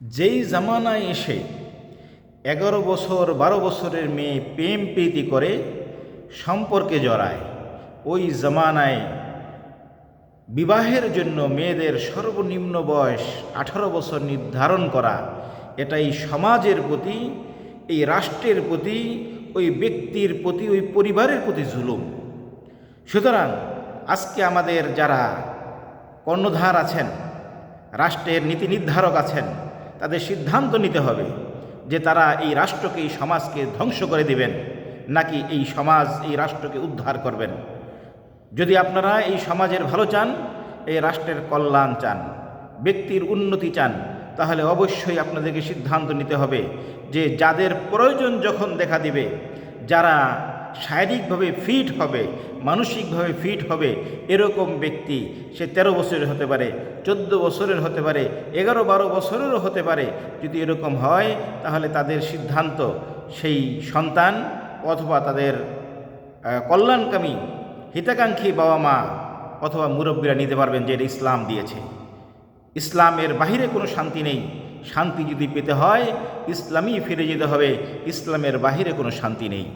যেই জামানায় এসে 11 বছর 12 বছরের মেয়ে প্রেম প্রীতি করে সম্পর্কে জড়ায়, ওই জামানায় বিবাহের জন্য মেয়েদের সর্বনিম্ন বয়স 18 বছর নির্ধারণ করা, এটা এই সমাজের প্রতি, এই রাষ্ট্রের প্রতি, ওই ব্যক্তির প্রতি, ওই পরিবারের প্রতি জুলুম। সুতরাং আজকে আমাদের যারা কর্ণধার আছেন, রাষ্ট্রের নীতি নির্ধারক আছেন, তাদের সিদ্ধান্ত নিতে হবে যে তারা এই রাষ্ট্রকে, এই সমাজকে ধ্বংস করে দিবেন নাকি এই সমাজ, এই রাষ্ট্রকে উদ্ধার করবেন। যদি আপনারা এই সমাজের ভালো চান, এই রাষ্ট্রের কল্যাণ চান, ব্যক্তির উন্নতি চান, তাহলে অবশ্যই আপনাদেরকে সিদ্ধান্ত নিতে হবে যে যাদের প্রয়োজন যখন দেখা দিবে, যারা শারীরিকভাবে ফিট হবে, মানসিকভাবে ফিট হবে, এরকম ব্যক্তি, সে 13 বছরের হতে পারে, 14 বছরের হতে পারে, 11-12 বছরেরও হতে পারে, যদি এরকম হয় তাহলে তাদের সিদ্ধান্ত সেই সন্তান অথবা তাদের কল্যাণকামী হিতাকাঙ্ক্ষী বাবা মা অথবা মুরব্বীরা নিতে পারবেন যে এটা ইসলাম দিয়েছে। ইসলামের বাহিরে কোনো শান্তি নেই। শান্তি যদি পেতে হয় ইসলামই ফিরে যেতে হবে, ইসলামের বাহিরে কোনো শান্তি নেই।